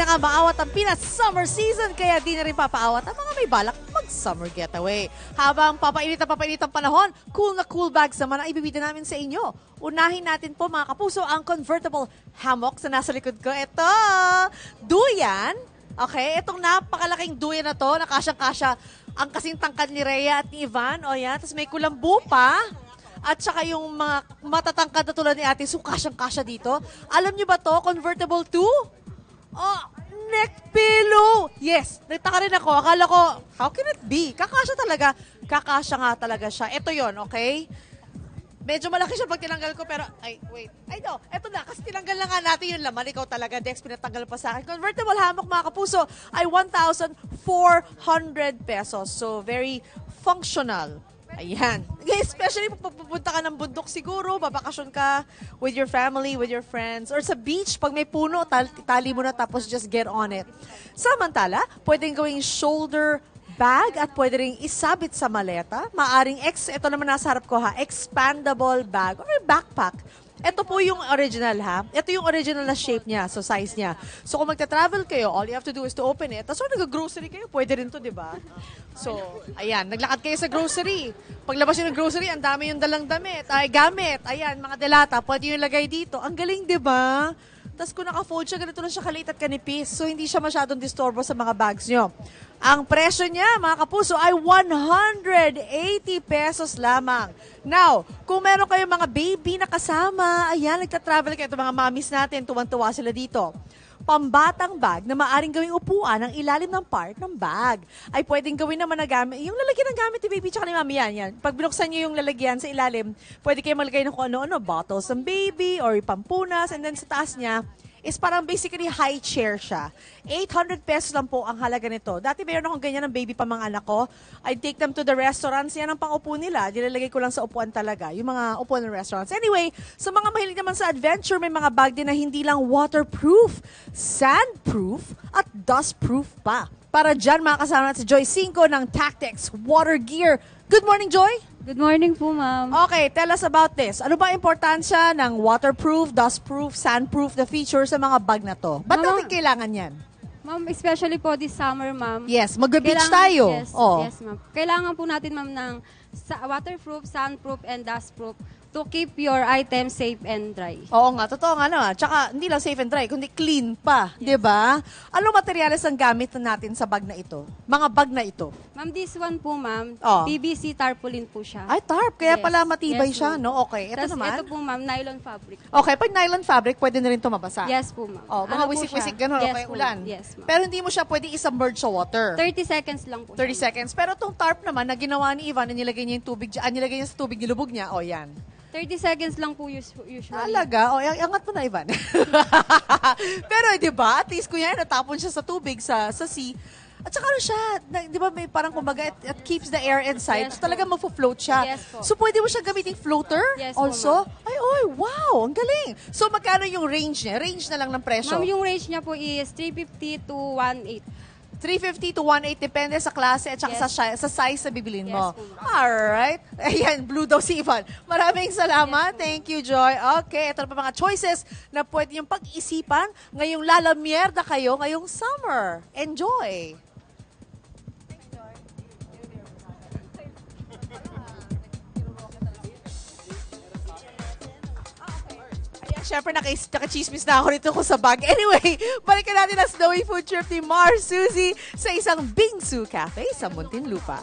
na nga maawat ang Pinas summer season, kaya di na rin papaawat ang mga may balak mag-summer getaway. Habang papainit ang panahon, cool na cool bags naman ang ibibida namin sa inyo. Unahin natin po mga kapuso ang convertible hammock sa nasa likod ko. Ito, duyan. Okay, itong napakalaking duyan na to, nakasyang-kasya ang kasing tangkad ni Rhea at ni Ivan. O yan, tapos may kulambu pa. At saka yung mga matatangkad na tulad ni ate, so kasyang-kasya dito. Alam nyo ba to, convertible to? Oh, neck pillow! Yes, nagtaka rin ako. Akala ko, how can it be? Kakasya talaga. Kakasya nga talaga siya. Ito yon, okay? Medyo malaki siya pag tinanggal ko, pero, ay, wait. Ay, no, eto na, kasi tinanggal na nga natin yung laman. Ikaw talaga, Dex, pinatanggal pa sa akin. Convertible hammock, mga kapuso, ay 1,400 pesos. So, very functional. Ayan. Especially pag pupunta ka ng bundok siguro, babakasyon ka with your family, with your friends, or sa beach, pag may puno, tali mo na tapos just get on it. Samantala, pwedeng gawing shoulder bag at pwede rin isabit sa maleta. Maaring ito naman nasa harap ko ha, expandable bag or backpack. Ito po yung original ha. Ito yung original na shape niya, so size niya. So kung magta-travel kayo, all you have to do is to open it. Tapos kung nag-grocery kayo, pwede rin to, di ba? So, ayan, naglakad kayo sa grocery. Paglabas nyo ng grocery, ang dami yung dalang gamit. Ayan, mga delata, pwede yung lagay dito. Ang galing, di ba? Tapos kung naka-fold siya, ganito lang siya kaliit at kanipis. So, hindi siya masyadong disturbo sa mga bags nyo. Ang presyo niya, mga kapuso, ay 180 pesos lamang. Now, kung meron kayong mga baby na kasama, ayan, nagta-travel kayo, ito mga mommies natin, tuwang-tuwa sila dito. Pambatang bag na maaring gawing upuan ang ilalim ng part ng bag. Ay pwedeng gawin naman na gamit, yung lalagyan ng gamit ni baby tsaka ni mami, yan. Pag binuksan nyo yung lalagyan sa ilalim, pwede kayo maglagay ng kung ano-ano, bottles ng baby or pampunas, and then sa taas niya, is parang basically high chair siya. 800 pesos lang po ang halaga nito. Dati mayroon akong ganyan ng baby pa mga anak ko. I take them to the restaurants. Yan ang pang-upo nila. Nilalagay ko lang sa upuan talaga. Yung mga upuan ng restaurants. Anyway, sa mga mahilig naman sa adventure, may mga bag din na hindi lang waterproof, sandproof, at dustproof pa. Para dyan, mga kasama natin si Joy Cinco ng Tactics Water Gear. Good morning, Joy! Good morning po, ma'am. Okay, tell us about this. Ano ba ang importansya ng waterproof, dustproof, sandproof, the features sa mga bag na to? Ba't natin kailangan yan? Ma'am, especially po this summer, ma'am. Yes, mag-beach tayo. Yes, yes, ma'am. Kailangan po natin, ma'am, ng waterproof, sandproof, and dustproof to keep your items safe and dry. Oo nga, totoo nga naman. Tsaka, hindi lang safe and dry, kundi clean pa. Yes. Diba? Anong materyales ang gamit natin sa bag na ito? Mga bag na ito? Ma'am, this one po, ma'am, Oh. PVC tarpaulin po siya. Ay, tarp. Kaya Yes. pala matibay Yes, siya, ma'am. no? Okay. Ito Tas naman? ito po, ma'am, nylon fabric. Okay, pag nylon fabric, pwede na rin ito mabasa. Yes po, ma'am. Oh, mga Ano po wisik-wisik, siya? gano'n, Yes okay, po, ulan. Yes, ma'am. Pero hindi mo siya pwede isubmerge sa water. 30 seconds lang po. 30 siya, seconds. Pero itong tarp naman, na ginawa ni Ivan, na nilagay niya yung tubig, nilagay niya sa tubig, nilubog niya, o yan. 30 seconds lang po usually. Talaga? O, angat mo na, Ivan. Pero, di ba, at least kuya, natapon siya sa tubig, sa sea. At saka ano siya, di ba may parang kumbaga, it keeps the air inside. Yes, so talaga magfo-float siya. Yes, po. So pwede mo siya gamiting floater Yes, po, also? Ay, wow, ang galing. So magkano yung range niya? Range na lang ng presyo. Ma'am, yung range niya po is 350 to 1.8. 350 to 1.8 depende sa klase at saka Yes. sa size na bibilin mo. Yes, po. Alright. Ayan, blue daw si Ivan. Maraming salamat. Yes, Thank you, Joy. Okay, ito na pa mga choices na pwede yung pag-isipan ngayong lalamierda kayo ngayong summer. Enjoy! Siyempre, nakachismis na ako nito ko sa bag. Anyway, balikan natin ang snowy food trip ni Mars Suzy sa isang Bingsu Cafe sa Muntinlupa.